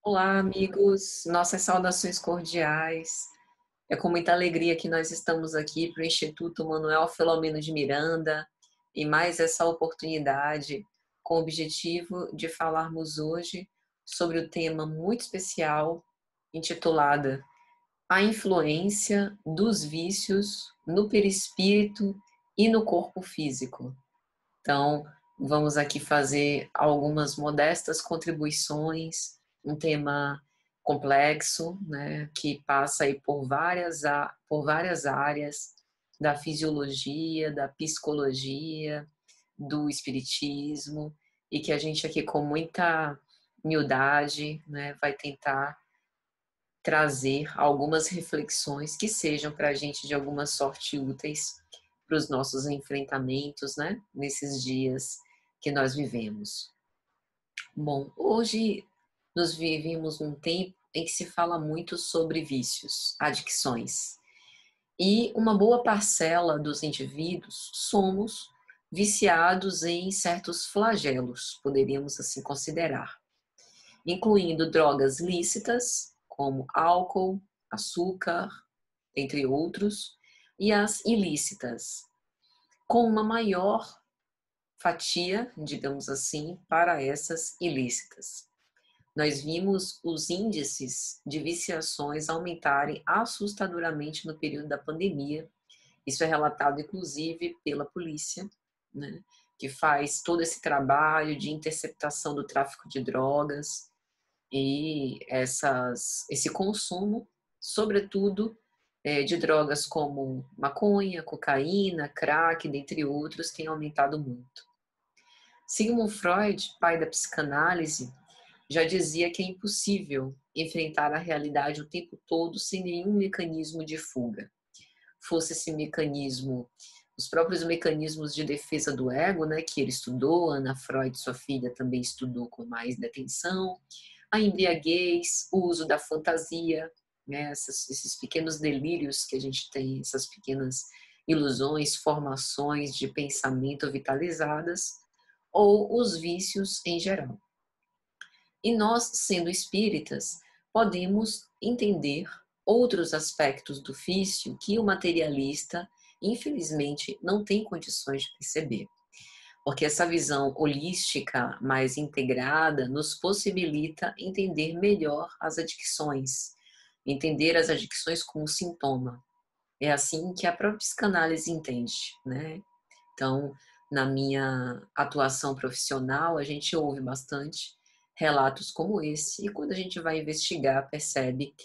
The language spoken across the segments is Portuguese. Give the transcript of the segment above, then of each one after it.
Olá, amigos. Nossas saudações cordiais. É com muita alegria que nós estamos aqui para o Instituto Manuel Filomeno de Miranda e mais essa oportunidade com o objetivo de falarmos hoje sobre o tema muito especial intitulada A Influência dos Vícios no Perispírito e no Corpo Físico. Então, vamos aqui fazer algumas modestas contribuições, um tema complexo, né, que passa aí por várias áreas da fisiologia, da psicologia, do espiritismo, e que a gente aqui com muita humildade, né, vai tentar trazer algumas reflexões que sejam para a gente de alguma sorte úteis para os nossos enfrentamentos, né, nesses dias que nós vivemos. Bom, hoje nós vivemos um tempo em que se fala muito sobre vícios, adicções, e uma boa parcela dos indivíduos somos viciados em certos flagelos, poderíamos assim considerar, incluindo drogas lícitas, como álcool, açúcar, entre outros, e as ilícitas, com uma maior fatia, digamos assim, para essas ilícitas. Nós vimos os índices de viciações aumentarem assustadoramente no período da pandemia. Isso é relatado, inclusive, pela polícia, né, que faz todo esse trabalho de interceptação do tráfico de drogas e esse consumo, sobretudo, de drogas como maconha, cocaína, crack, dentre outros, tem aumentado muito. Sigmund Freud, pai da psicanálise, já dizia que é impossível enfrentar a realidade o tempo todo sem nenhum mecanismo de fuga. Fosse esse mecanismo, os próprios mecanismos de defesa do ego, né, que ele estudou, Ana Freud, sua filha, também estudou com mais detenção, a embriaguez, o uso da fantasia, né, esses pequenos delírios que a gente tem, essas pequenas ilusões, formações de pensamento vitalizadas, ou os vícios em geral. E nós, sendo espíritas, podemos entender outros aspectos do vício que o materialista, infelizmente, não tem condições de perceber. Porque essa visão holística, mais integrada, nos possibilita entender melhor as adicções, entender as adicções como sintoma. É assim que a própria psicanálise entende, né? Então, na minha atuação profissional, a gente ouve bastante relatos como esse, e quando a gente vai investigar, percebe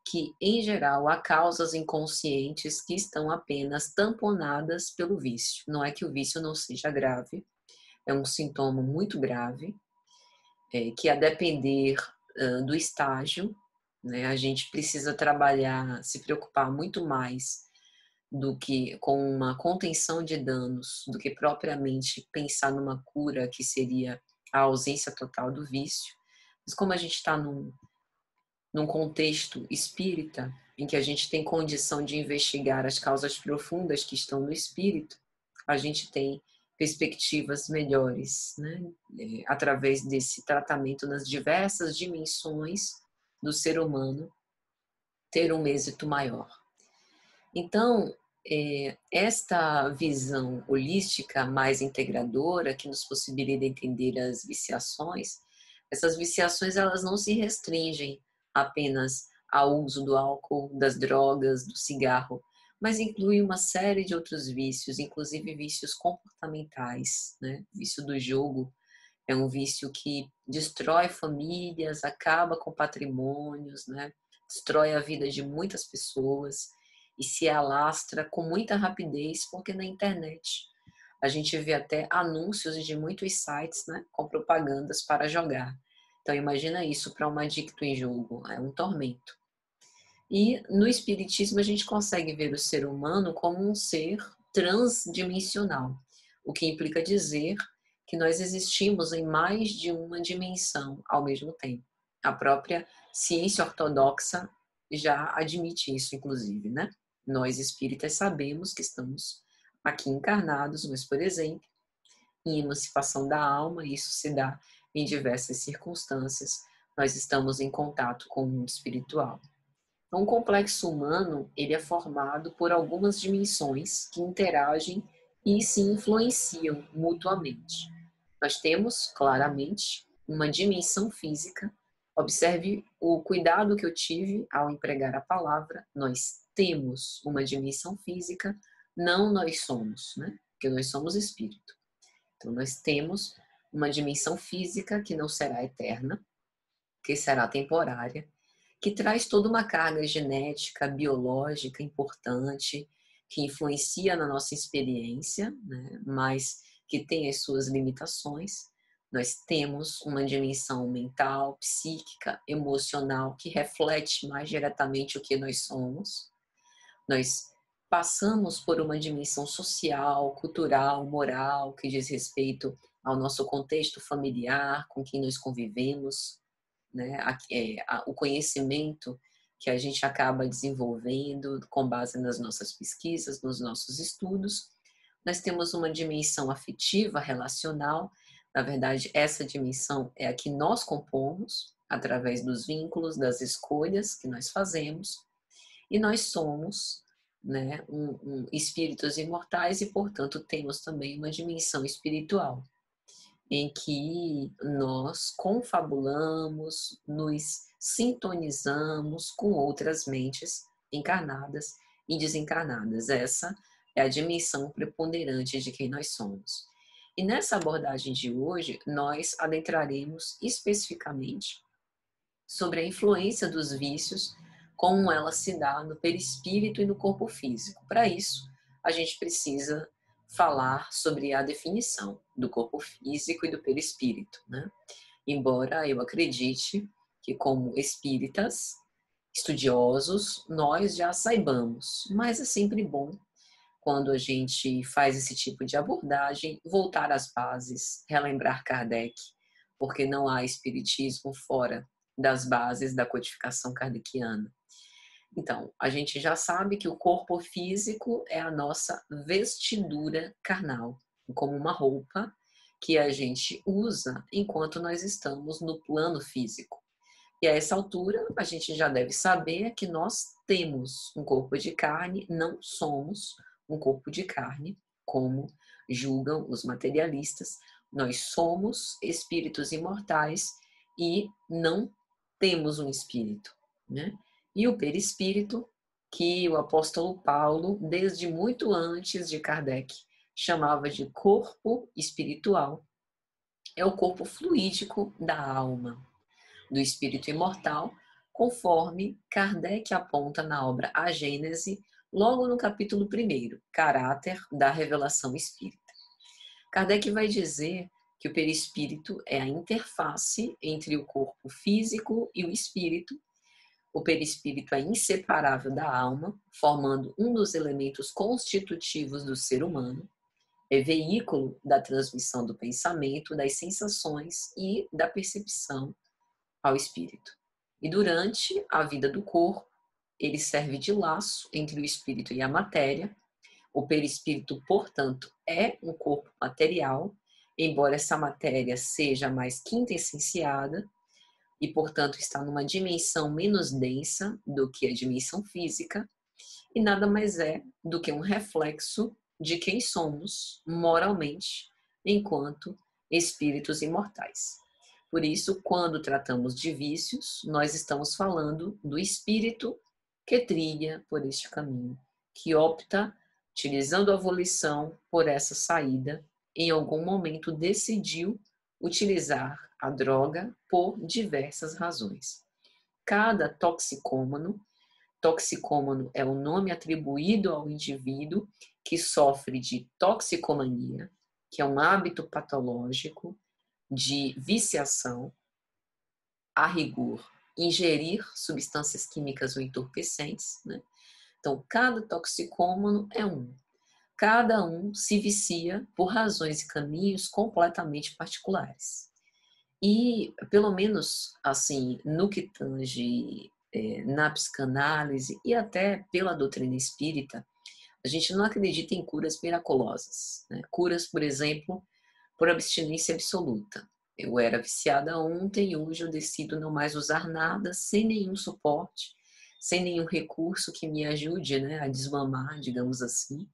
que, em geral, há causas inconscientes que estão apenas tamponadas pelo vício. Não é que o vício não seja grave, é um sintoma muito grave, que a depender do estágio, né, a gente precisa trabalhar, se preocupar muito mais do que com uma contenção de danos, do que propriamente pensar numa cura que seria a ausência total do vício. Mas como a gente está num contexto espírita, em que a gente tem condição de investigar as causas profundas que estão no espírito, a gente tem perspectivas melhores, né? Através desse tratamento nas diversas dimensões do ser humano, ter um êxito maior. Então, esta visão holística mais integradora, que nos possibilita entender as viciações, essas viciações elas não se restringem apenas ao uso do álcool, das drogas, do cigarro, mas inclui uma série de outros vícios, inclusive vícios comportamentais, né? O vício do jogo é um vício que destrói famílias, acaba com patrimônios, né? Destrói a vida de muitas pessoas e se alastra com muita rapidez, porque na internet a gente vê até anúncios de muitos sites, né, com propagandas para jogar. Então imagina isso para um adicto em jogo, é um tormento. E no espiritismo a gente consegue ver o ser humano como um ser transdimensional, o que implica dizer que nós existimos em mais de uma dimensão ao mesmo tempo. A própria ciência ortodoxa já admite isso, inclusive, né? Nós espíritas sabemos que estamos aqui encarnados, mas, por exemplo, em emancipação da alma, isso se dá em diversas circunstâncias, nós estamos em contato com o mundo espiritual. Então, o complexo humano, ele é formado por algumas dimensões que interagem e se influenciam mutuamente. Nós temos, claramente, uma dimensão física. Observe o cuidado que eu tive ao empregar a palavra. Nós temos uma dimensão física, não nós somos, né? Porque nós somos espírito. Então, nós temos uma dimensão física que não será eterna, que será temporária, que traz toda uma carga genética, biológica importante, que influencia na nossa experiência, né? Mas que tem as suas limitações. Nós temos uma dimensão mental, psíquica, emocional, que reflete mais diretamente o que nós somos. Nós passamos por uma dimensão social, cultural, moral, que diz respeito ao nosso contexto familiar, com quem nós convivemos, né? O conhecimento que a gente acaba desenvolvendo com base nas nossas pesquisas, nos nossos estudos. Nós temos uma dimensão afetiva, relacional. Na verdade, essa dimensão é a que nós compomos através dos vínculos, das escolhas que nós fazemos. E nós somos, né, espíritos imortais e, portanto, temos também uma dimensão espiritual, em que nós confabulamos, nos sintonizamos com outras mentes encarnadas e desencarnadas. Essa é a dimensão preponderante de quem nós somos. E nessa abordagem de hoje, nós adentraremos especificamente sobre a influência dos vícios, como ela se dá no perispírito e no corpo físico. Para isso, a gente precisa falar sobre a definição do corpo físico e do perispírito, né? Embora eu acredite que, como espíritas, estudiosos, nós já saibamos, mas é sempre bom, quando a gente faz esse tipo de abordagem, voltar às bases, relembrar Kardec, porque não há espiritismo fora das bases da codificação kardeciana. Então, a gente já sabe que o corpo físico é a nossa vestidura carnal, como uma roupa que a gente usa enquanto nós estamos no plano físico. E a essa altura, a gente já deve saber que nós temos um corpo de carne, não somos um corpo de carne, como julgam os materialistas. Nós somos espíritos imortais e não temos um espírito, né? E o perispírito, que o apóstolo Paulo, desde muito antes de Kardec, chamava de corpo espiritual, é o corpo fluídico da alma, do espírito imortal, conforme Kardec aponta na obra A Gênese, logo no capítulo 1, Caráter da Revelação Espírita. Kardec vai dizer que o perispírito é a interface entre o corpo físico e o espírito. O perispírito é inseparável da alma, formando um dos elementos constitutivos do ser humano. É veículo da transmissão do pensamento, das sensações e da percepção ao espírito. E durante a vida do corpo, ele serve de laço entre o espírito e a matéria. O perispírito, portanto, é um corpo material, embora essa matéria seja mais quintessenciada e, portanto, está numa dimensão menos densa do que a dimensão física, e nada mais é do que um reflexo de quem somos moralmente enquanto espíritos imortais. Por isso, quando tratamos de vícios, nós estamos falando do espírito que trilha por este caminho, que opta, utilizando a volição, por essa saída, em algum momento decidiu utilizar a droga por diversas razões. Cada toxicômano é o nome atribuído ao indivíduo que sofre de toxicomania, que é um hábito patológico de viciação, a rigor, ingerir substâncias químicas ou entorpecentes, né? Então, cada toxicômano é um. Cada um se vicia por razões e caminhos completamente particulares. E, pelo menos, assim, no que tange na psicanálise e até pela doutrina espírita, a gente não acredita em curas miraculosas, né? Curas, por exemplo, por abstinência absoluta. Eu era viciada ontem, hoje eu decido não mais usar nada, sem nenhum suporte, sem nenhum recurso que me ajude, né, a desmamar, digamos assim.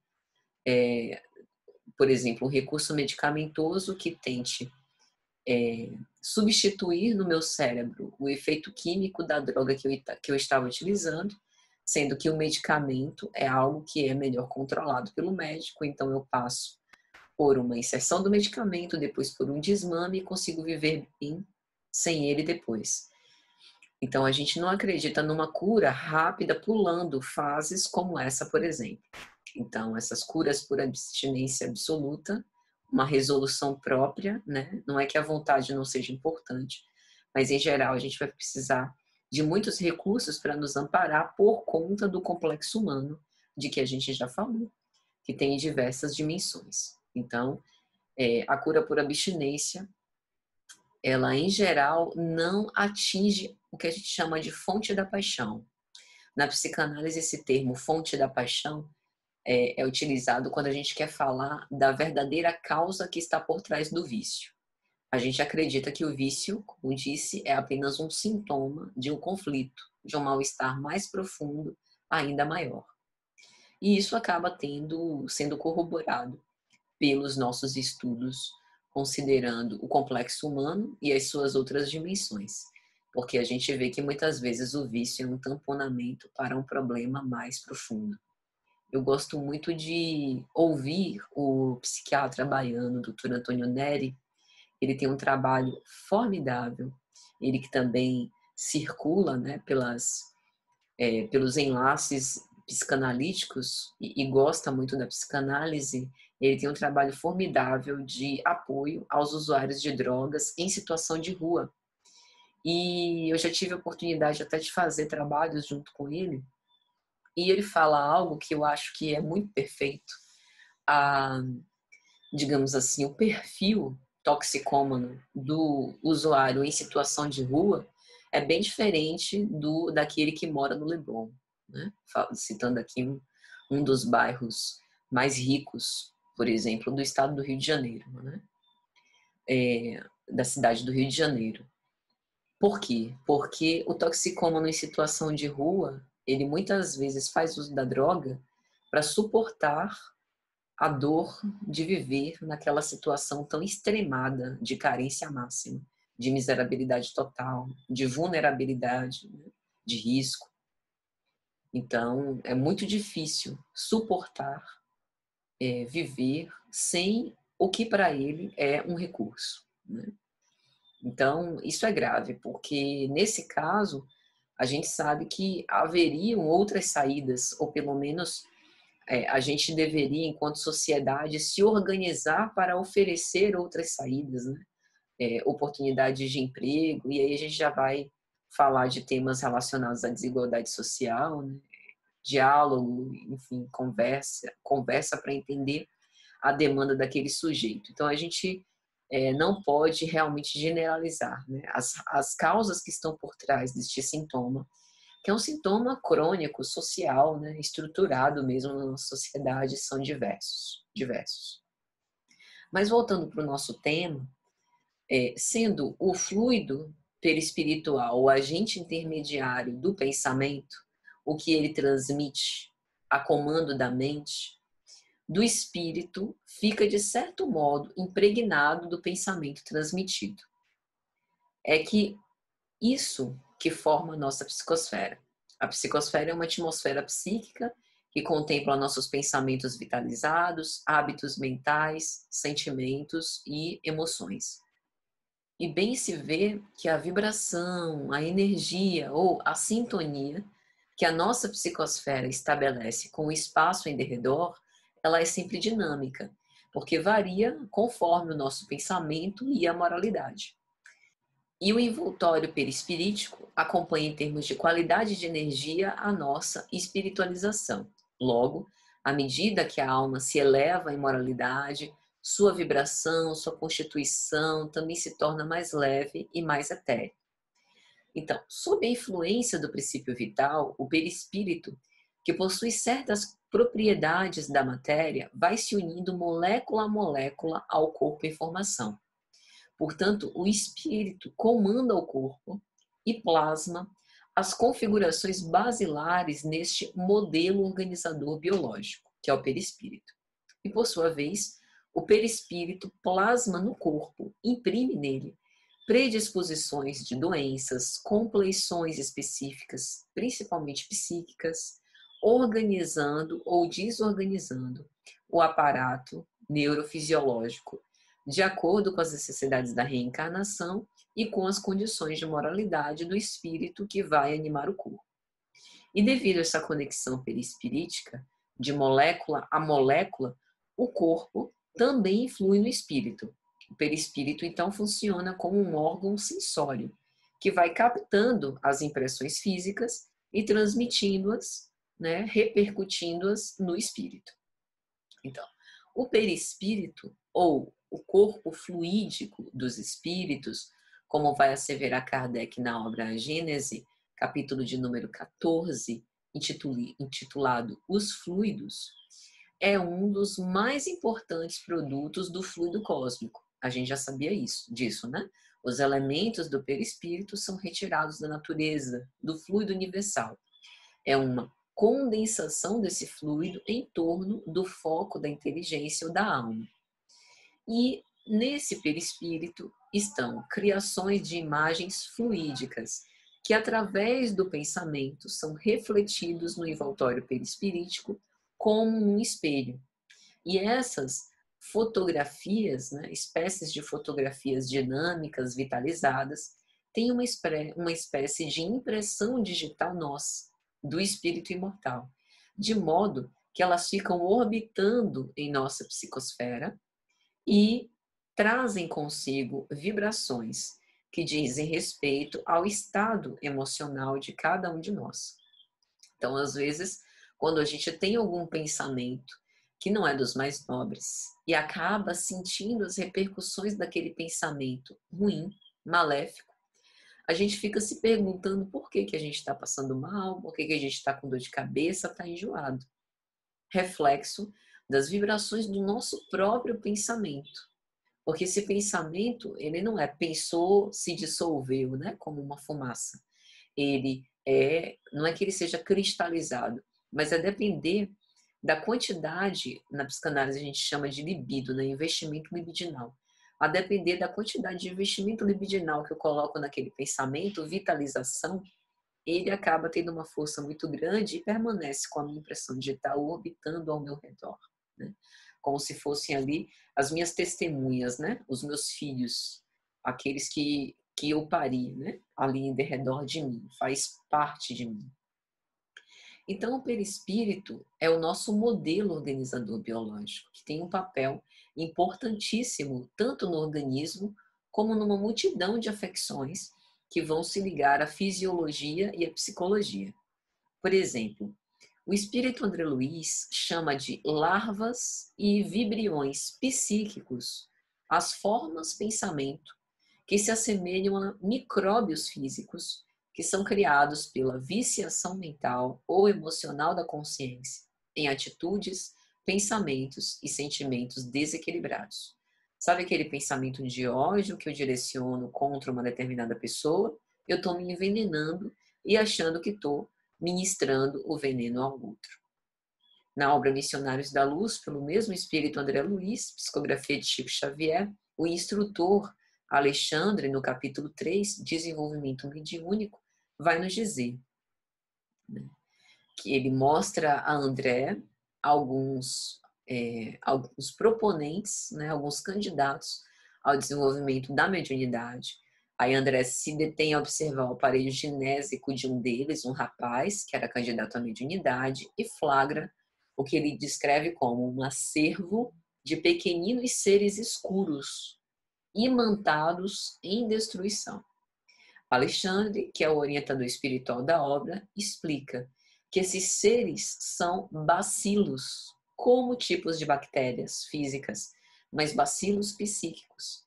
Por exemplo, um recurso medicamentoso que tente substituir no meu cérebro o efeito químico da droga que eu estava utilizando, sendo que o medicamento é algo que é melhor controlado pelo médico, então eu passo por uma inserção do medicamento, depois por um desmame e consigo viver bem sem ele depois. Então a gente não acredita numa cura rápida pulando fases como essa, por exemplo. Então essas curas por abstinência absoluta, uma resolução própria, né? Não é que a vontade não seja importante, mas em geral a gente vai precisar de muitos recursos para nos amparar por conta do complexo humano, de que a gente já falou, que tem diversas dimensões. Então, a cura por abstinência, ela em geral não atinge o que a gente chama de fonte da paixão. Na psicanálise, esse termo fonte da paixão é utilizado quando a gente quer falar da verdadeira causa que está por trás do vício. A gente acredita que o vício, como disse, é apenas um sintoma de um conflito, de um mal-estar mais profundo, ainda maior. E isso acaba sendo corroborado pelos nossos estudos, considerando o complexo humano e as suas outras dimensões. Porque a gente vê que muitas vezes o vício é um tamponamento para um problema mais profundo. Eu gosto muito de ouvir o psiquiatra baiano, Dr. Antônio Neri. Ele tem um trabalho formidável. Ele que também circula, né, pelos enlaces psicanalíticos e gosta muito da psicanálise. Ele tem um trabalho formidável de apoio aos usuários de drogas em situação de rua. E eu já tive a oportunidade até de fazer trabalhos junto com ele. E ele fala algo que eu acho que é muito perfeito. A, digamos assim, o perfil toxicômano do usuário em situação de rua é bem diferente daquele que mora no Leblon, né? Citando aqui um dos bairros mais ricos, por exemplo, do estado do Rio de Janeiro, né? Da cidade do Rio de Janeiro. Por quê? Porque o toxicômano em situação de rua, ele muitas vezes faz uso da droga para suportar a dor de viver naquela situação tão extremada de carência máxima, de miserabilidade total, de vulnerabilidade, né? De risco. Então, é muito difícil suportar viver sem o que para ele é um recurso, né? Então, isso é grave, porque nesse caso, a gente sabe que haveriam outras saídas, ou pelo menos a gente deveria, enquanto sociedade, se organizar para oferecer outras saídas, né? Oportunidades de emprego, e aí a gente já vai falar de temas relacionados à desigualdade social, né? Diálogo, enfim, conversa para entender a demanda daquele sujeito. Então, a gente não pode realmente generalizar, né? As causas que estão por trás deste sintoma, que é um sintoma crônico, social, né? Estruturado mesmo na nossa sociedade, são diversos. Mas voltando para o nosso tema, sendo o fluido perispiritual o agente intermediário do pensamento, o que ele transmite a comando da mente, do espírito fica, de certo modo, impregnado do pensamento transmitido. É que isso que forma a nossa psicosfera. A psicosfera é uma atmosfera psíquica que contempla nossos pensamentos vitalizados, hábitos mentais, sentimentos e emoções. E bem se vê que a vibração, a energia ou a sintonia que a nossa psicosfera estabelece com o espaço em derredor, ela é sempre dinâmica, porque varia conforme o nosso pensamento e a moralidade. E o envoltório perispirítico acompanha em termos de qualidade de energia a nossa espiritualização. Logo, à medida que a alma se eleva em moralidade, sua vibração, sua constituição também se torna mais leve e mais etérea. Então, sob a influência do princípio vital, o perispírito, que possui certas propriedades da matéria, vai se unindo molécula a molécula ao corpo em formação. Portanto, o espírito comanda o corpo e plasma as configurações basilares neste modelo organizador biológico, que é o perispírito. E, por sua vez, o perispírito plasma no corpo, imprime nele predisposições de doenças, compleições específicas, principalmente psíquicas, organizando ou desorganizando o aparato neurofisiológico, de acordo com as necessidades da reencarnação e com as condições de moralidade do espírito que vai animar o corpo. E devido a essa conexão perispirítica, de molécula a molécula, o corpo também influi no espírito. O perispírito, então, funciona como um órgão sensório, que vai captando as impressões físicas e transmitindo-as, né, repercutindo-as no espírito. Então, o perispírito, ou o corpo fluídico dos espíritos, como vai asseverar Kardec na obra A Gênese, capítulo de número 14, intitulado Os Fluidos, é um dos mais importantes produtos do fluido cósmico. A gente já sabia disso, né? Os elementos do perispírito são retirados da natureza, do fluido universal. É uma condensação desse fluido em torno do foco da inteligência ou da alma. E nesse perispírito estão criações de imagens fluídicas, que através do pensamento são refletidos no envoltório perispirítico como um espelho. E essas fotografias, né, espécies de fotografias dinâmicas, vitalizadas, têm uma espécie de impressão digital nossa, do espírito imortal, de modo que elas ficam orbitando em nossa psicosfera e trazem consigo vibrações que dizem respeito ao estado emocional de cada um de nós. Então, às vezes, quando a gente tem algum pensamento que não é dos mais nobres e acaba sentindo as repercussões daquele pensamento ruim, maléfico, a gente fica se perguntando por que a gente está passando mal, por que a gente está com dor de cabeça, está enjoado. Reflexo das vibrações do nosso próprio pensamento. Porque esse pensamento, ele não é pensou, se dissolveu, né, como uma fumaça. Não é que ele seja cristalizado, mas é depender da quantidade, na psicanálise a gente chama de libido, né, investimento libidinal. A depender da quantidade de investimento libidinal que eu coloco naquele pensamento, vitalização, ele acaba tendo uma força muito grande e permanece com a minha impressão de estar orbitando ao meu redor, né? Como se fossem ali as minhas testemunhas, né? Os meus filhos, aqueles que eu pari, né? Ali em redor de mim, faz parte de mim. Então, o perispírito é o nosso modelo organizador biológico, que tem um papel importantíssimo tanto no organismo como numa multidão de afecções que vão se ligar à fisiologia e à psicologia. Por exemplo, o espírito André Luiz chama de larvas e vibriões psíquicos as formas pensamento que se assemelham a micróbios físicos que são criados pela viciação mental ou emocional da consciência em atitudes, pensamentos e sentimentos desequilibrados. Sabe aquele pensamento de ódio que eu direciono contra uma determinada pessoa? Eu estou me envenenando e achando que estou ministrando o veneno ao outro. Na obra Missionários da Luz, pelo mesmo espírito André Luiz, psicografia de Chico Xavier, o instrutor Alexandre, no capítulo 3, Desenvolvimento Mediúnico, vai nos dizer, né, que ele mostra a André alguns proponentes, né, alguns candidatos ao desenvolvimento da mediunidade. Aí André se detém a observar o aparelho genésico de um deles, um rapaz que era candidato à mediunidade, e flagra o que ele descreve como um acervo de pequeninos seres escuros, imantados em destruição. Alexandre, que é o orientador espiritual da obra, explica que esses seres são bacilos, como tipos de bactérias físicas, mas bacilos psíquicos,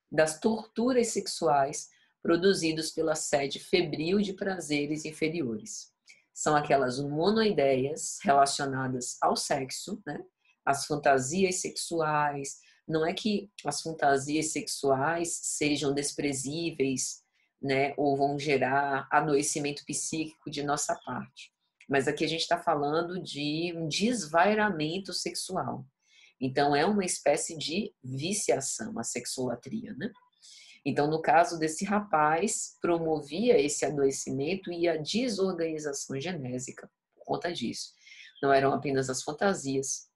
das torturas sexuais produzidos pela sede febril de prazeres inferiores. São aquelas monoideias relacionadas ao sexo, né? As fantasias sexuais, não é que as fantasias sexuais sejam desprezíveis, né, ou vão gerar adoecimento psíquico de nossa parte. Mas aqui a gente está falando de um desvairamento sexual. Então, é uma espécie de viciação, a sexolatria, né? Então, no caso desse rapaz, promovia esse adoecimento e a desorganização genésica por conta disso. Não eram apenas as fantasias,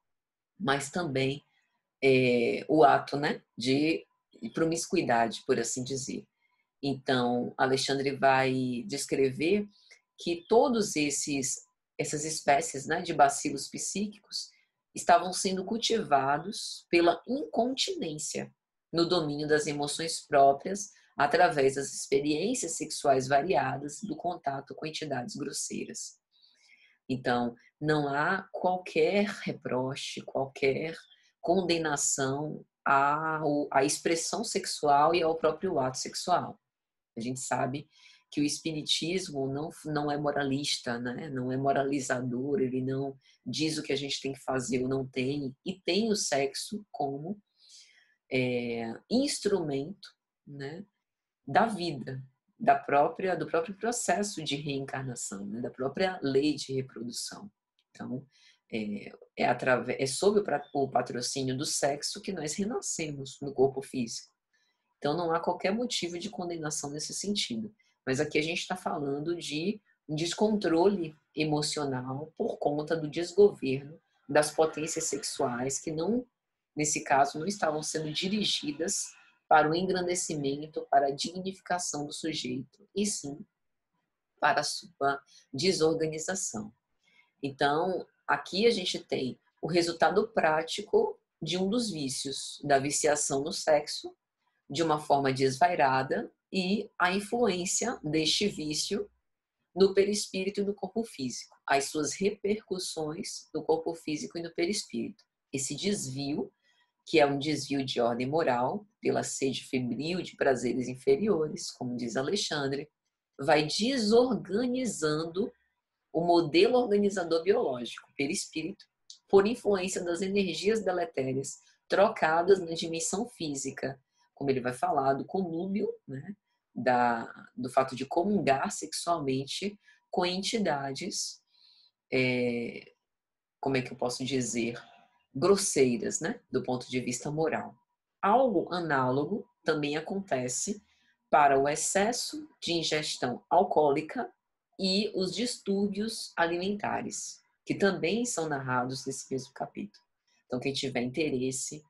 mas também o ato, né, de promiscuidade, por assim dizer. Então, Alexandre vai descrever que todos essas espécies, né, de bacilos psíquicos estavam sendo cultivados pela incontinência no domínio das emoções próprias através das experiências sexuais variadas do contato com entidades grosseiras. Então, não há qualquer reproche, qualquer condenação à expressão sexual e ao próprio ato sexual. A gente sabe que o espiritismo não é moralista, né? Não é moralizador, ele não diz o que a gente tem que fazer ou não tem, e tem o sexo como instrumento, né, da vida, do próprio processo de reencarnação, né, da própria lei de reprodução. Então, é sob o patrocínio do sexo que nós renascemos no corpo físico. Então, não há qualquer motivo de condenação nesse sentido. Mas aqui a gente está falando de um descontrole emocional por conta do desgoverno das potências sexuais que não, nesse caso, não estavam sendo dirigidas para o engrandecimento, para a dignificação do sujeito, e sim para a sua desorganização. Então, aqui a gente tem o resultado prático de um dos vícios, da viciação no sexo, de uma forma desvairada, e a influência deste vício no perispírito e no corpo físico, as suas repercussões no corpo físico e no perispírito. Esse desvio, que é um desvio de ordem moral, pela sede febril de prazeres inferiores, como diz Alexandre, vai desorganizando o modelo organizador biológico, perispírito, por influência das energias deletérias trocadas na dimensão física, como ele vai falar, do conúbio, né, do fato de comungar sexualmente com entidades, como é que eu posso dizer, grosseiras, né, do ponto de vista moral. Algo análogo também acontece para o excesso de ingestão alcoólica e os distúrbios alimentares, que também são narrados nesse mesmo capítulo. Então, quem tiver interesse,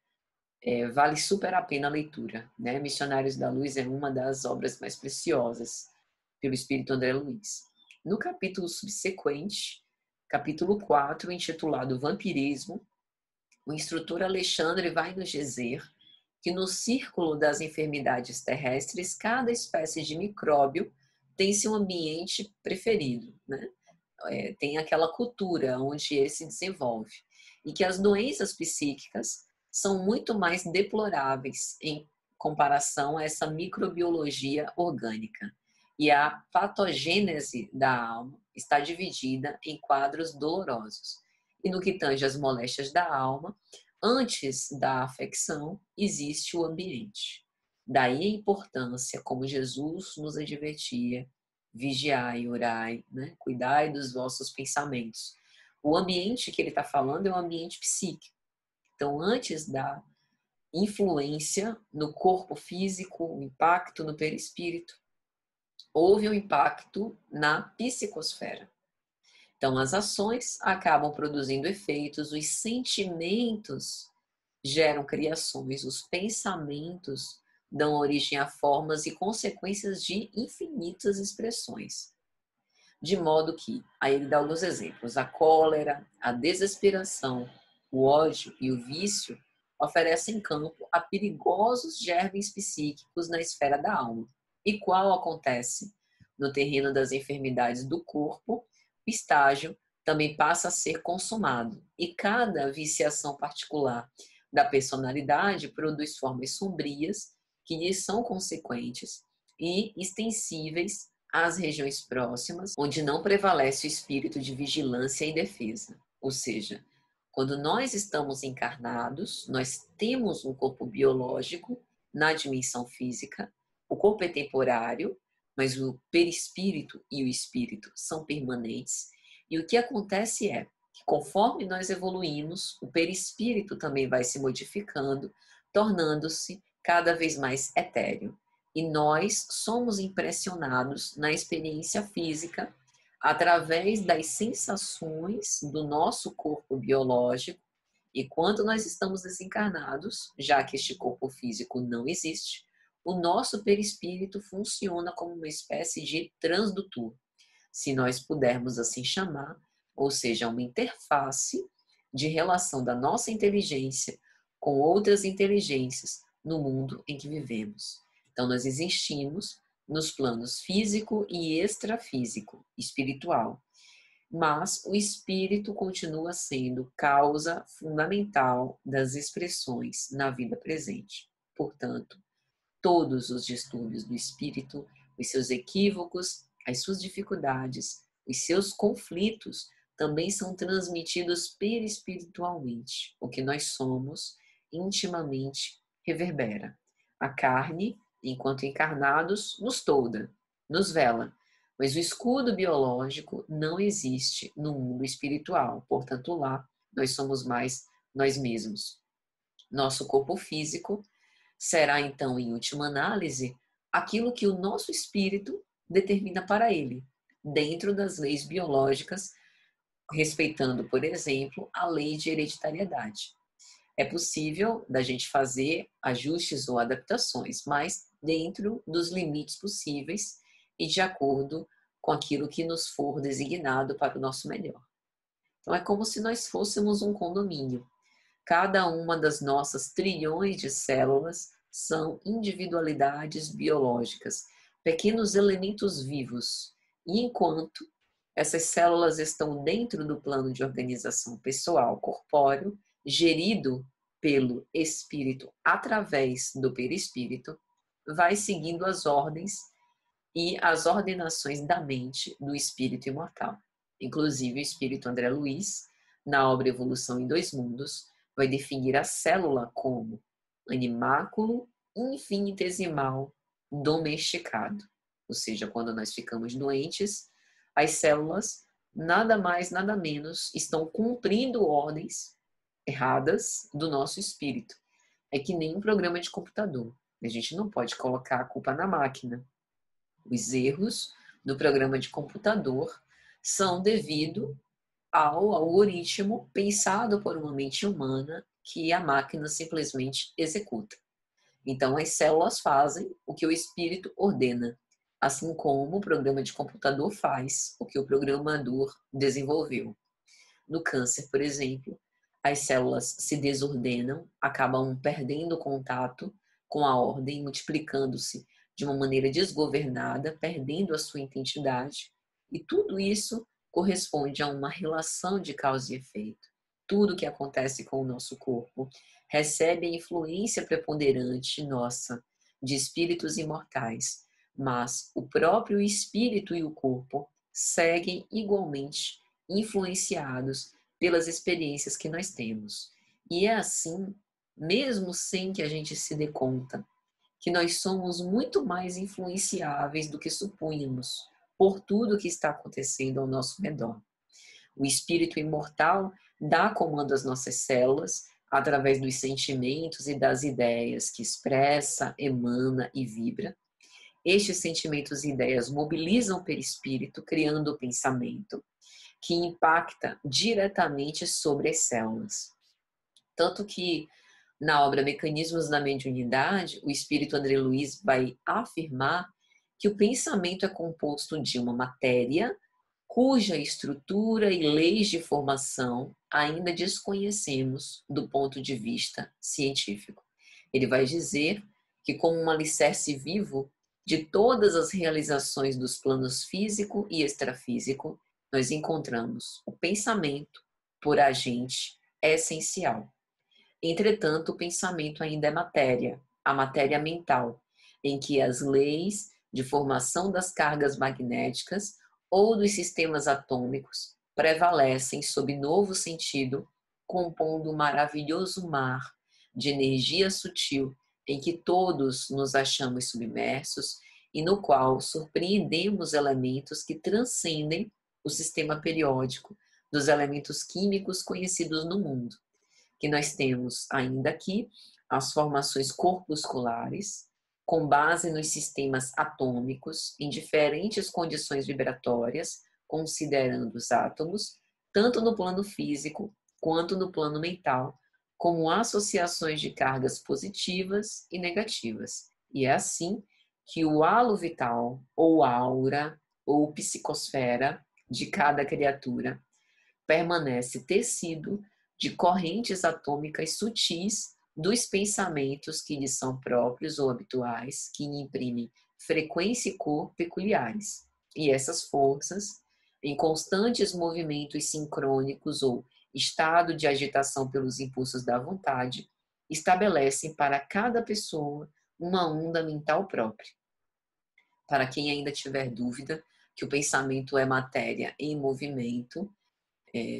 vale super a pena a leitura, né? Missionários da Luz é uma das obras mais preciosas pelo Espírito André Luiz. No capítulo subsequente, capítulo 4, intitulado Vampirismo, o instrutor Alexandre vai nos dizer que no círculo das enfermidades terrestres, cada espécie de micróbio tem seu ambiente preferido, né? Tem aquela cultura onde ele se desenvolve. E que as doenças psíquicas são muito mais deploráveis em comparação a essa microbiologia orgânica. E a patogênese da alma está dividida em quadros dolorosos. E no que tange às moléstias da alma, antes da afecção, existe o ambiente. Daí a importância, como Jesus nos advertia, vigiai, orai, né? Cuidai dos vossos pensamentos. O ambiente que ele está falando é o ambiente psíquico. Então, antes da influência no corpo físico, o impacto no perispírito, houve um impacto na psicosfera. Então, as ações acabam produzindo efeitos, os sentimentos geram criações, os pensamentos dão origem a formas e consequências de infinitas expressões. De modo que, aí ele dá alguns exemplos, a cólera, a desesperação, o ódio e o vício oferecem campo a perigosos germes psíquicos na esfera da alma. E qual acontece no terreno das enfermidades do corpo, o estágio também passa a ser consumado. E cada viciação particular da personalidade produz formas sombrias que lhes são consequentes e extensíveis às regiões próximas, onde não prevalece o espírito de vigilância e defesa. Ou seja, Quando nós estamos encarnados, nós temos um corpo biológico na dimensão física, o corpo é temporário, mas o perispírito e o espírito são permanentes. E o que acontece é que conforme nós evoluímos, o perispírito também vai se modificando, tornando-se cada vez mais etéreo. E nós somos impressionados na experiência física através das sensações do nosso corpo biológico. E quando nós estamos desencarnados, já que este corpo físico não existe, o nosso perispírito funciona como uma espécie de transdutor, se nós pudermos assim chamar, ou seja, uma interface de relação da nossa inteligência com outras inteligências no mundo em que vivemos. Então, nós existimos nos planos físico e extrafísico, espiritual. Mas o espírito continua sendo causa fundamental das expressões na vida presente. Portanto, todos os distúrbios do espírito, os seus equívocos, as suas dificuldades, os seus conflitos também são transmitidos perispiritualmente. O que nós somos intimamente reverbera. A carne, enquanto encarnados, nos tolda, nos vela, mas o escudo biológico não existe no mundo espiritual. Portanto, lá nós somos mais nós mesmos. Nosso corpo físico será, então, em última análise, aquilo que o nosso espírito determina para ele, dentro das leis biológicas, respeitando, por exemplo, a lei de hereditariedade. É possível da gente fazer ajustes ou adaptações, mas dentro dos limites possíveis e de acordo com aquilo que nos for designado para o nosso melhor. Então, é como se nós fôssemos um condomínio. Cada uma das nossas trilhões de células são individualidades biológicas, pequenos elementos vivos. E enquanto essas células estão dentro do plano de organização pessoal corpóreo, gerido pelo espírito através do perispírito, vai seguindo as ordens e as ordenações da mente do espírito imortal. Inclusive, o espírito André Luiz, na obra Evolução em Dois Mundos, vai definir a célula como animáculo infinitesimal domesticado. Ou seja, quando nós ficamos doentes, as células, nada mais, nada menos, estão cumprindo ordens erradas do nosso espírito. É que nem um programa de computador. A gente não pode colocar a culpa na máquina. Os erros do programa de computador são devido ao algoritmo pensado por uma mente humana que a máquina simplesmente executa. Então, as células fazem o que o espírito ordena, assim como o programa de computador faz o que o programador desenvolveu. No câncer, por exemplo, as células se desordenam, acabam perdendo contato com a ordem, multiplicando-se de uma maneira desgovernada, perdendo a sua identidade, e tudo isso corresponde a uma relação de causa e efeito. Tudo que acontece com o nosso corpo recebe a influência preponderante nossa, de espíritos imortais, mas o próprio espírito e o corpo seguem igualmente influenciados pelas experiências que nós temos. E é assim, mesmo sem que a gente se dê conta, que nós somos muito mais influenciáveis do que supunhamos por tudo que está acontecendo ao nosso redor. O espírito imortal dá comando às nossas células através dos sentimentos e das ideias que expressa, emana e vibra. Estes sentimentos e ideias mobilizam o perispírito, criando o pensamento, que impacta diretamente sobre as células. Tanto que, na obra Mecanismos da Mediunidade, o espírito André Luiz vai afirmar que o pensamento é composto de uma matéria cuja estrutura e leis de formação ainda desconhecemos do ponto de vista científico. Ele vai dizer que, como um alicerce vivo de todas as realizações dos planos físico e extrafísico, nós encontramos o pensamento, por agente, é essencial. Entretanto, o pensamento ainda é matéria, a matéria mental, em que as leis de formação das cargas magnéticas ou dos sistemas atômicos prevalecem sob novo sentido compondo um maravilhoso mar de energia sutil em que todos nos achamos submersos e no qual surpreendemos elementos que transcendem o sistema periódico dos elementos químicos conhecidos no mundo, que nós temos ainda aqui as formações corpusculares, com base nos sistemas atômicos, em diferentes condições vibratórias, considerando os átomos, tanto no plano físico quanto no plano mental, como associações de cargas positivas e negativas. E é assim que o halo vital, ou aura, ou psicosfera de cada criatura permanece tecido de correntes atômicas sutis dos pensamentos que lhe são próprios ou habituais, que lhe imprimem frequência e cor peculiares. E essas forças, em constantes movimentos sincrônicos ou estado de agitação pelos impulsos da vontade, estabelecem para cada pessoa uma onda mental própria. Para quem ainda tiver dúvida que o pensamento é matéria em movimento,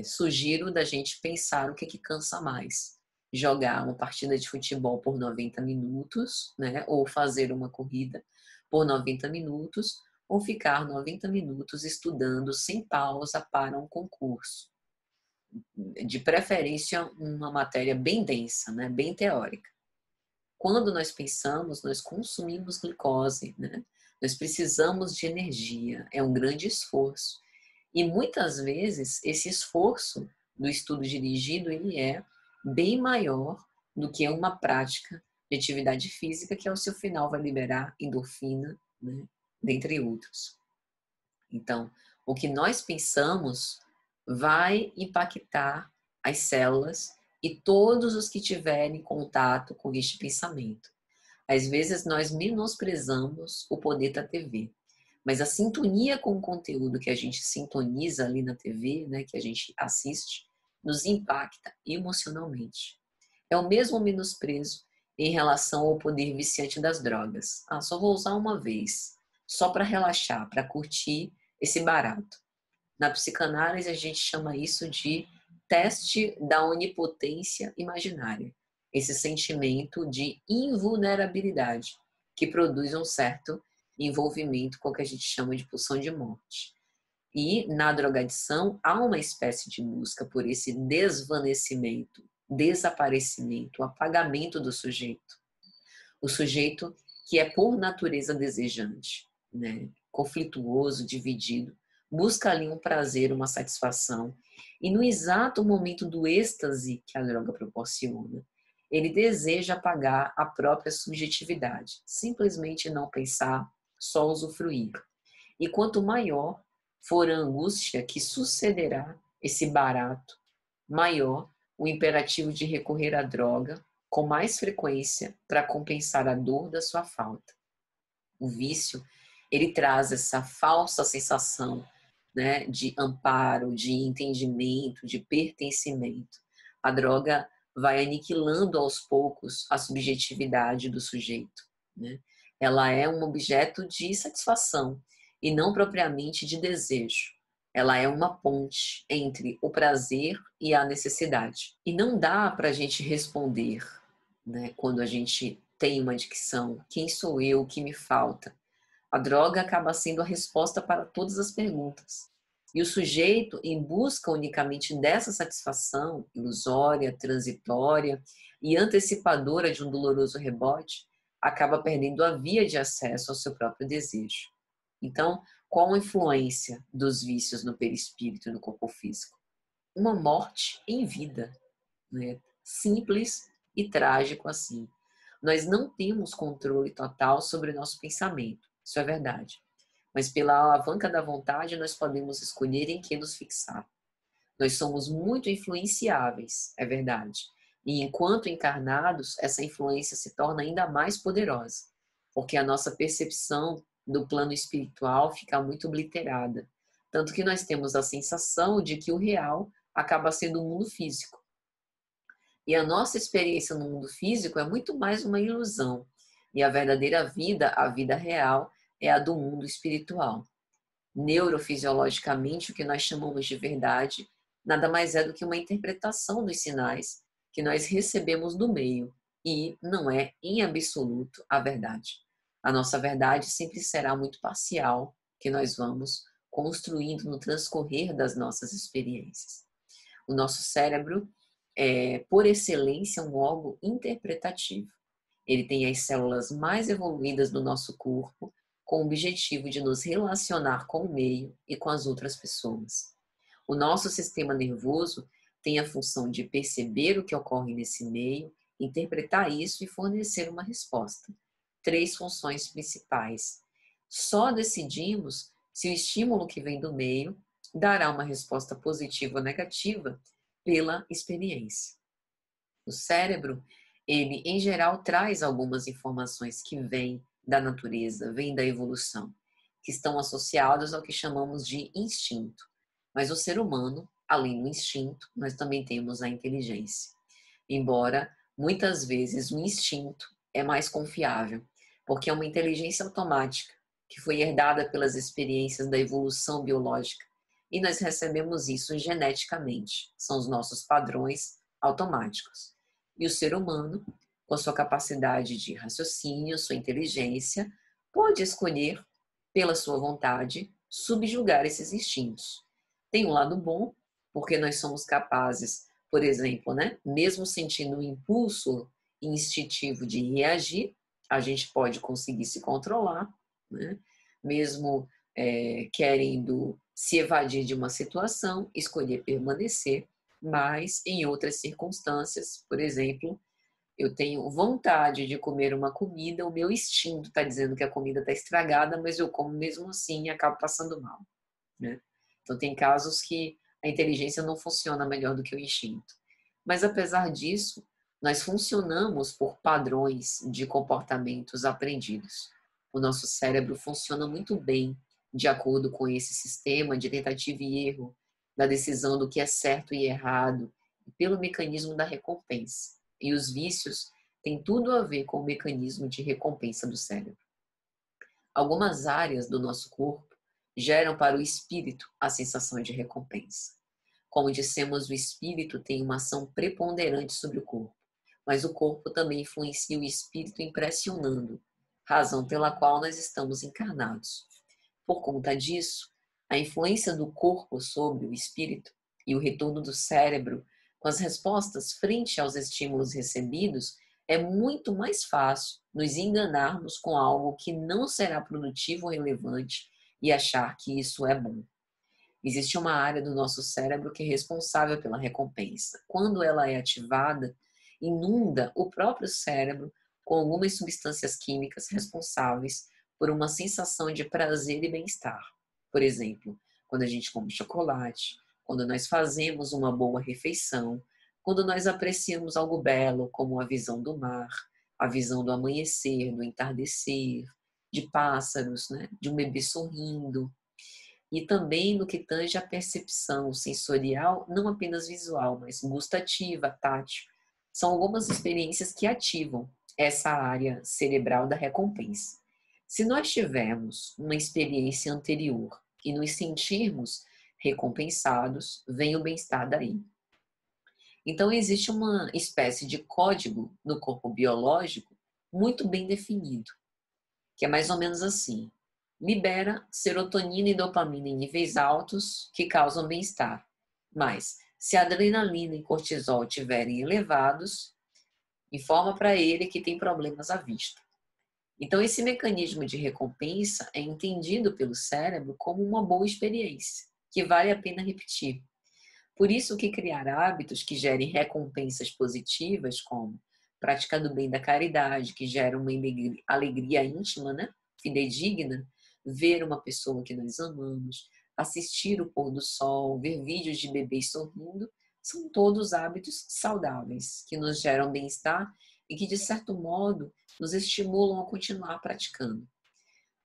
sugiro da gente pensar o que cansa mais. Jogar uma partida de futebol por 90 minutos, né? Ou fazer uma corrida por 90 minutos, ou ficar 90 minutos estudando sem pausa para um concurso. De preferência, uma matéria bem densa, né? Bem teórica. Quando nós pensamos, nós consumimos glicose, né? Nós precisamos de energia, é um grande esforço. E muitas vezes esse esforço do estudo dirigido ele é bem maior do que uma prática de atividade física que ao seu final vai liberar endorfina, né? Dentre outros. Então, o que nós pensamos vai impactar as células e todos os que tiverem contato com este pensamento. Às vezes nós menosprezamos o poder da TV, mas a sintonia com o conteúdo que a gente sintoniza ali na TV, né, que a gente assiste, nos impacta emocionalmente. É o mesmo menosprezo em relação ao poder viciante das drogas. Ah, só vou usar uma vez, só para relaxar, para curtir esse barato. Na psicanálise a gente chama isso de teste da onipotência imaginária. Esse sentimento de invulnerabilidade que produz um certo envolvimento com o que a gente chama de pulsão de morte. E na drogadição há uma espécie de busca por esse desvanecimento, desaparecimento, apagamento do sujeito. O sujeito que é por natureza desejante, né? Conflituoso, dividido, busca ali um prazer, uma satisfação. E no exato momento do êxtase que a droga proporciona, ele deseja apagar a própria subjetividade, simplesmente não pensar, só usufruir. E quanto maior for a angústia que sucederá esse barato, maior o imperativo de recorrer à droga com mais frequência para compensar a dor da sua falta. O vício, ele traz essa falsa sensação, né, de amparo, de entendimento, de pertencimento. A droga vai aniquilando aos poucos a subjetividade do sujeito, né? Ela é um objeto de satisfação e não propriamente de desejo. Ela é uma ponte entre o prazer e a necessidade. E não dá para a gente responder, né, quando a gente tem uma adicção, quem sou eu, o que me falta? A droga acaba sendo a resposta para todas as perguntas. E o sujeito, em busca unicamente dessa satisfação ilusória, transitória e antecipadora de um doloroso rebote, acaba perdendo a via de acesso ao seu próprio desejo. Então, qual a influência dos vícios no perispírito e no corpo físico? Uma morte em vida, né? Simples e trágico assim. Nós não temos controle total sobre o nosso pensamento, isso é verdade. Mas pela alavanca da vontade nós podemos escolher em que nos fixar. Nós somos muito influenciáveis, é verdade. E enquanto encarnados, essa influência se torna ainda mais poderosa, porque a nossa percepção do plano espiritual fica muito obliterada. Tanto que nós temos a sensação de que o real acaba sendo o mundo físico. E a nossa experiência no mundo físico é muito mais uma ilusão. E a verdadeira vida, a vida real, é a do mundo espiritual. Neurofisiologicamente, o que nós chamamos de verdade nada mais é do que uma interpretação dos sinais que nós recebemos do meio e não é, em absoluto, a verdade. A nossa verdade sempre será muito parcial, que nós vamos construindo no transcorrer das nossas experiências. O nosso cérebro é, por excelência, um órgão interpretativo. Ele tem as células mais evoluídas do nosso corpo, com o objetivo de nos relacionar com o meio e com as outras pessoas. O nosso sistema nervoso tem a função de perceber o que ocorre nesse meio, interpretar isso e fornecer uma resposta. 3 funções principais. Só decidimos se o estímulo que vem do meio dará uma resposta positiva ou negativa pela experiência. O cérebro, ele em geral traz algumas informações que vêm da natureza, vêm da evolução, que estão associados ao que chamamos de instinto. Mas o ser humano, além do instinto, nós também temos a inteligência. Embora muitas vezes o instinto é mais confiável, porque é uma inteligência automática que foi herdada pelas experiências da evolução biológica e nós recebemos isso geneticamente. São os nossos padrões automáticos. E o ser humano, com sua capacidade de raciocínio, sua inteligência, pode escolher, pela sua vontade, subjugar esses instintos. Tem um lado bom, porque nós somos capazes, por exemplo, né, mesmo sentindo o impulso instintivo de reagir, a gente pode conseguir se controlar, né, mesmo querendo se evadir de uma situação, escolher permanecer, mas em outras circunstâncias, por exemplo, eu tenho vontade de comer uma comida, o meu instinto está dizendo que a comida está estragada, mas eu como mesmo assim e acabo passando mal, né? Então tem casos que a inteligência não funciona melhor do que o instinto. Mas apesar disso, nós funcionamos por padrões de comportamentos aprendidos. O nosso cérebro funciona muito bem de acordo com esse sistema de tentativa e erro, da decisão do que é certo e errado, pelo mecanismo da recompensa. E os vícios têm tudo a ver com o mecanismo de recompensa do cérebro. Algumas áreas do nosso corpo geram para o espírito a sensação de recompensa. Como dissemos, o espírito tem uma ação preponderante sobre o corpo, mas o corpo também influencia o espírito impressionando, razão pela qual nós estamos encarnados. Por conta disso, a influência do corpo sobre o espírito e o retorno do cérebro com as respostas frente aos estímulos recebidos é muito mais fácil nos enganarmos com algo que não será produtivo ou relevante e achar que isso é bom. Existe uma área do nosso cérebro que é responsável pela recompensa. Quando ela é ativada, inunda o próprio cérebro com algumas substâncias químicas responsáveis por uma sensação de prazer e bem-estar. Por exemplo, quando a gente come chocolate, quando nós fazemos uma boa refeição, quando nós apreciamos algo belo, como a visão do mar, a visão do amanhecer, do entardecer, de pássaros, né? De um bebê sorrindo. E também no que tange a percepção sensorial, não apenas visual, mas gustativa, tátil. São algumas experiências que ativam essa área cerebral da recompensa. Se nós tivermos uma experiência anterior e nos sentirmos recompensados, vem o bem-estar daí. Então, existe uma espécie de código no corpo biológico muito bem definido, que é mais ou menos assim: libera serotonina e dopamina em níveis altos que causam bem-estar. Mas, se adrenalina e cortisol estiverem elevados, informa para ele que tem problemas à vista. Então, esse mecanismo de recompensa é entendido pelo cérebro como uma boa experiência, que vale a pena repetir. Por isso que criar hábitos que gerem recompensas positivas, como prática do bem da caridade, que gera uma alegria íntima, né? Fidedigna, ver uma pessoa que nós amamos, assistir o pôr do sol, ver vídeos de bebês sorrindo, são todos hábitos saudáveis, que nos geram bem-estar e que, de certo modo, nos estimulam a continuar praticando.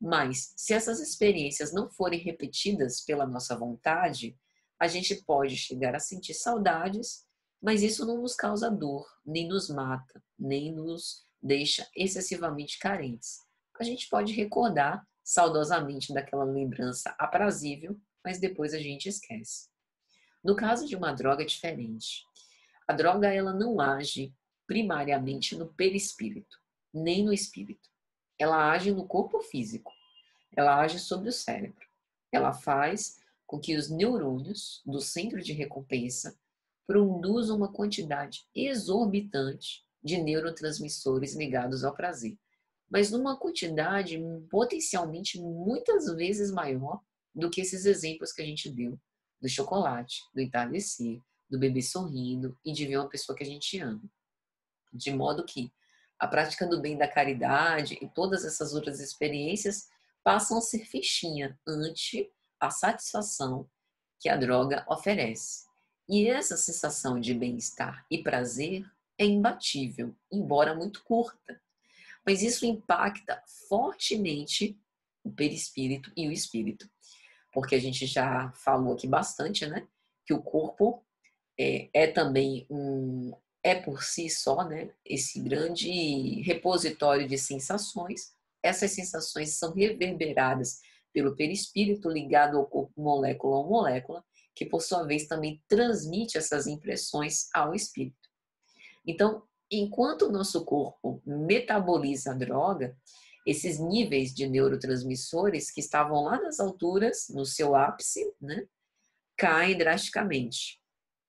Mas, se essas experiências não forem repetidas pela nossa vontade, a gente pode chegar a sentir saudades, mas isso não nos causa dor, nem nos mata, nem nos deixa excessivamente carentes. A gente pode recordar saudosamente daquela lembrança aprazível, mas depois a gente esquece. No caso de uma droga é diferente. A droga ela não age primariamente no perispírito, nem no espírito. Ela age no corpo físico. Ela age sobre o cérebro. Ela faz com que os neurônios do centro de recompensa produzam uma quantidade exorbitante de neurotransmissores ligados ao prazer, mas numa quantidade potencialmente muitas vezes maior do que esses exemplos que a gente deu do chocolate, do entardecer, do bebê sorrindo e de ver uma pessoa que a gente ama. De modo que a prática do bem, da caridade e todas essas outras experiências passam a ser fichinha ante a satisfação que a droga oferece. E essa sensação de bem-estar e prazer é imbatível, embora muito curta. Mas isso impacta fortemente o perispírito e o espírito. Porque a gente já falou aqui bastante, né? Que o corpo é também é por si só, né, esse grande repositório de sensações. Essas sensações são reverberadas pelo perispírito ligado ao corpo molécula a molécula, que por sua vez também transmite essas impressões ao espírito. Então, enquanto o nosso corpo metaboliza a droga, esses níveis de neurotransmissores que estavam lá nas alturas, no seu ápice, né, caem drasticamente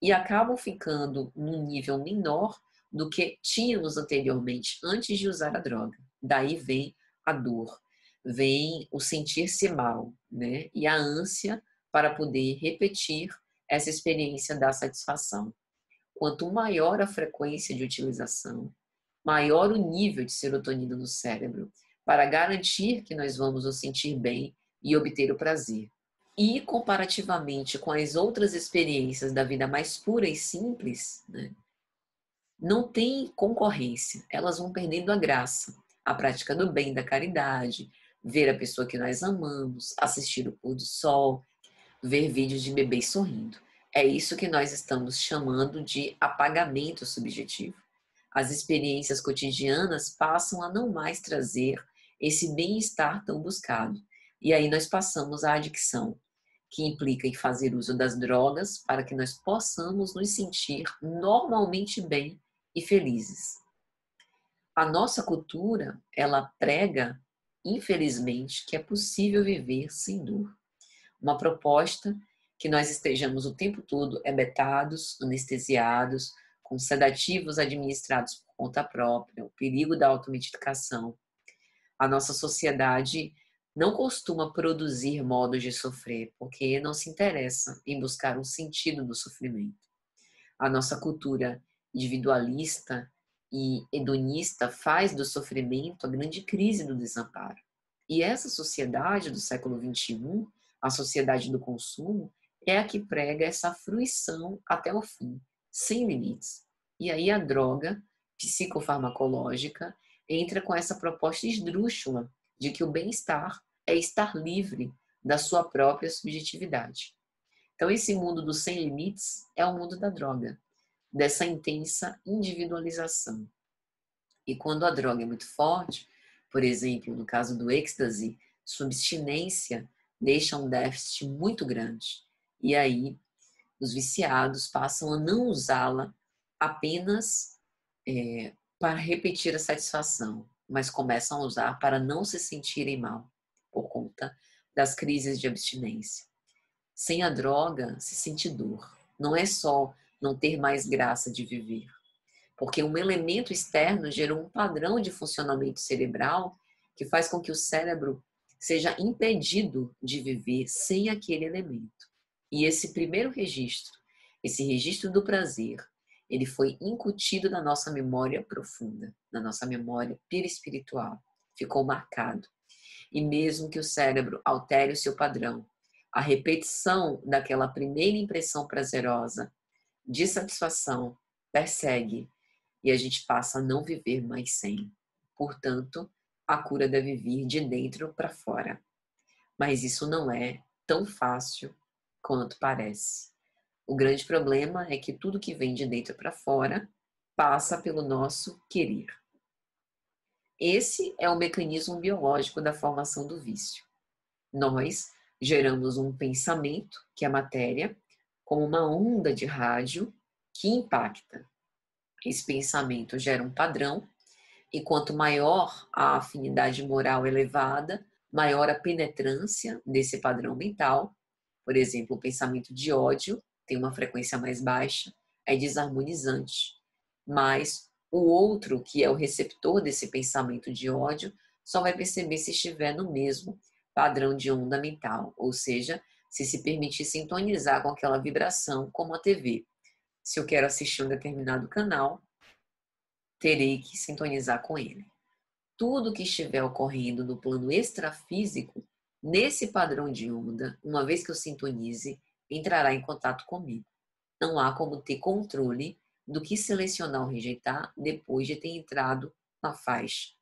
e acabam ficando num nível menor do que tínhamos anteriormente, antes de usar a droga. Daí vem a dor, vem o sentir-se mal, né? E a ânsia para poder repetir essa experiência da satisfação. Quanto maior a frequência de utilização, maior o nível de serotonina no cérebro, para garantir que nós vamos nos sentir bem e obter o prazer. E comparativamente com as outras experiências da vida mais pura e simples, né, não tem concorrência, elas vão perdendo a graça. A prática do bem, da caridade, ver a pessoa que nós amamos, assistir o pôr do sol, ver vídeos de bebês sorrindo. É isso que nós estamos chamando de apagamento subjetivo. As experiências cotidianas passam a não mais trazer esse bem-estar tão buscado. E aí nós passamos à adicção, que implica em fazer uso das drogas para que nós possamos nos sentir normalmente bem e felizes. A nossa cultura, ela prega, infelizmente, que é possível viver sem dor. Uma proposta que nós estejamos o tempo todo hebetados, anestesiados, com sedativos administrados por conta própria, o perigo da automedicação. A nossa sociedade não costuma produzir modos de sofrer, porque não se interessa em buscar um sentido do sofrimento. A nossa cultura individualista e hedonista faz do sofrimento a grande crise do desamparo. E essa sociedade do século XXI, a sociedade do consumo, é a que prega essa fruição até o fim, sem limites. E aí a droga psicofarmacológica entra com essa proposta esdrúxula de que o bem-estar é estar livre da sua própria subjetividade. Então, esse mundo do sem limites é o mundo da droga, dessa intensa individualização. E quando a droga é muito forte, por exemplo, no caso do êxtase, sua abstinência deixa um déficit muito grande. E aí, os viciados passam a não usá-la apenas para repetir a satisfação, mas começam a usar para não se sentirem mal, por conta das crises de abstinência. Sem a droga, se sente dor. Não é só não ter mais graça de viver, porque um elemento externo gerou um padrão de funcionamento cerebral que faz com que o cérebro seja impedido de viver sem aquele elemento. E esse primeiro registro, esse registro do prazer, ele foi incutido na nossa memória profunda, na nossa memória perispiritual, ficou marcado. E mesmo que o cérebro altere o seu padrão, a repetição daquela primeira impressão prazerosa de satisfação persegue e a gente passa a não viver mais sem. Portanto, a cura deve vir de dentro para fora. Mas isso não é tão fácil quanto parece. O grande problema é que tudo que vem de dentro para fora passa pelo nosso querer. Esse é o mecanismo biológico da formação do vício. Nós geramos um pensamento, que é a matéria, como uma onda de rádio que impacta. Esse pensamento gera um padrão, e quanto maior a afinidade moral elevada, maior a penetrância desse padrão mental. Por exemplo, o pensamento de ódio tem uma frequência mais baixa, é desarmonizante, mas o outro, que é o receptor desse pensamento de ódio, só vai perceber se estiver no mesmo padrão de onda mental, ou seja, se permitir sintonizar com aquela vibração, como a TV. Se eu quero assistir um determinado canal, terei que sintonizar com ele. Tudo que estiver ocorrendo no plano extrafísico, nesse padrão de onda, uma vez que eu sintonize, entrará em contato comigo. Não há como ter controle do que selecionar ou rejeitar depois de ter entrado na faixa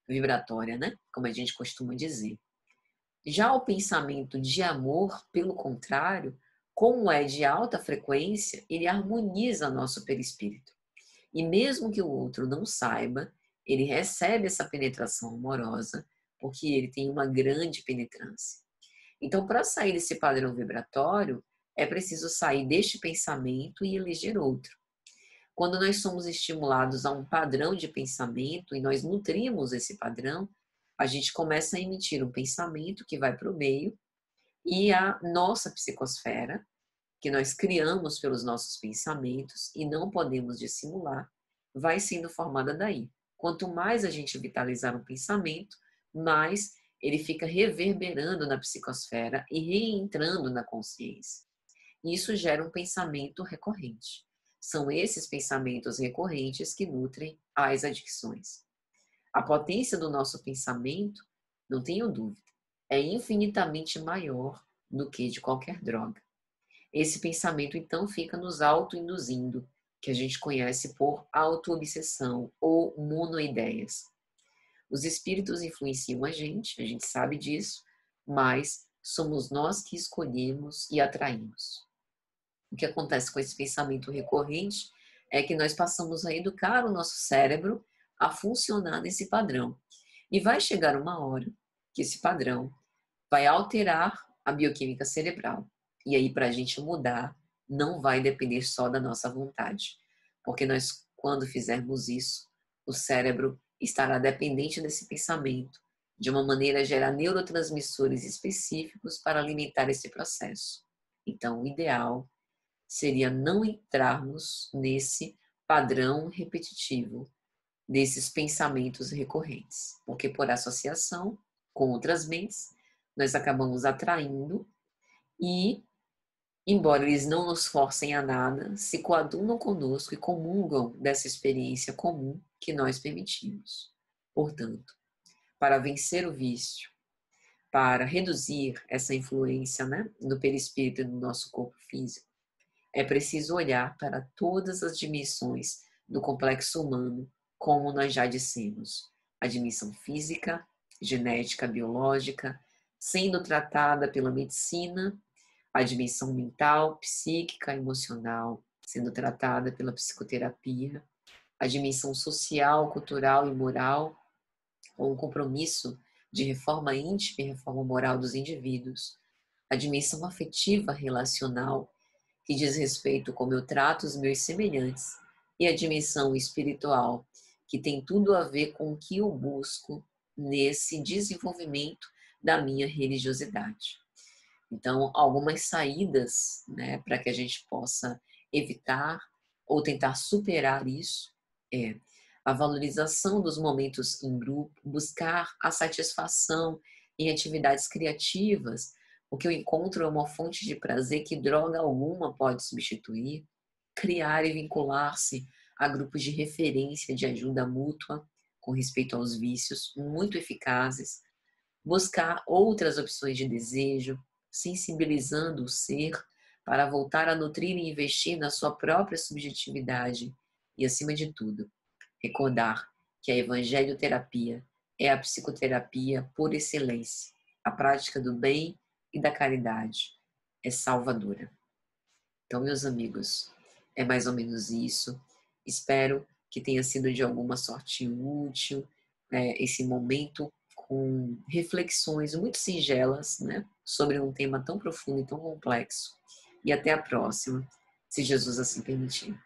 vibratória, né? Como a gente costuma dizer. Já o pensamento de amor, pelo contrário, como é de alta frequência, ele harmoniza nosso perispírito. E mesmo que o outro não saiba, ele recebe essa penetração amorosa, porque ele tem uma grande penetrância. Então, para sair desse padrão vibratório, é preciso sair deste pensamento e eleger outro. Quando nós somos estimulados a um padrão de pensamento e nós nutrimos esse padrão, a gente começa a emitir um pensamento que vai para o meio e a nossa psicosfera, que nós criamos pelos nossos pensamentos e não podemos dissimular, vai sendo formada daí. Quanto mais a gente vitalizar um pensamento, mais ele fica reverberando na psicosfera e reentrando na consciência. Isso gera um pensamento recorrente. São esses pensamentos recorrentes que nutrem as adicções. A potência do nosso pensamento, não tenho dúvida, é infinitamente maior do que de qualquer droga. Esse pensamento, então, fica nos auto-induzindo, que a gente conhece por auto-obsessão ou monoideias. Os espíritos influenciam a gente sabe disso, mas somos nós que escolhemos e atraímos. O que acontece com esse pensamento recorrente é que nós passamos a educar o nosso cérebro a funcionar nesse padrão. E vai chegar uma hora que esse padrão vai alterar a bioquímica cerebral. E aí, para a gente mudar, não vai depender só da nossa vontade. Porque nós, quando fizermos isso, o cérebro estará dependente desse pensamento, de uma maneira a gerar neurotransmissores específicos para alimentar esse processo. Então, o ideal seria não entrarmos nesse padrão repetitivo desses pensamentos recorrentes, porque por associação com outras mentes, nós acabamos atraindo e, embora eles não nos forcem a nada, se coadunam conosco e comungam dessa experiência comum que nós permitimos. Portanto, para vencer o vício, para reduzir essa influência, né, do perispírito e do nosso corpo físico, é preciso olhar para todas as dimensões do complexo humano, como nós já dissemos. A dimensão física, genética, biológica, sendo tratada pela medicina, a dimensão mental, psíquica, emocional, sendo tratada pela psicoterapia, a dimensão social, cultural e moral, com o compromisso de reforma íntima e reforma moral dos indivíduos, a dimensão afetiva relacional, que diz respeito a como eu trato os meus semelhantes, e a dimensão espiritual, que tem tudo a ver com o que eu busco nesse desenvolvimento da minha religiosidade. Então, algumas saídas, né, para que a gente possa evitar ou tentar superar isso é a valorização dos momentos em grupo, buscar a satisfação em atividades criativas, porque o encontro é uma fonte de prazer que droga alguma pode substituir, criar e vincular-se a grupos de referência de ajuda mútua com respeito aos vícios, muito eficazes, buscar outras opções de desejo, sensibilizando o ser para voltar a nutrir e investir na sua própria subjetividade e, acima de tudo, recordar que a evangelioterapia é a psicoterapia por excelência. A prática do bem e da caridade é salvadora. Então, meus amigos, é mais ou menos isso. Espero que tenha sido de alguma sorte útil esse momento com reflexões muito singelas, né, sobre um tema tão profundo e tão complexo. e até a próxima, se Jesus assim permitir.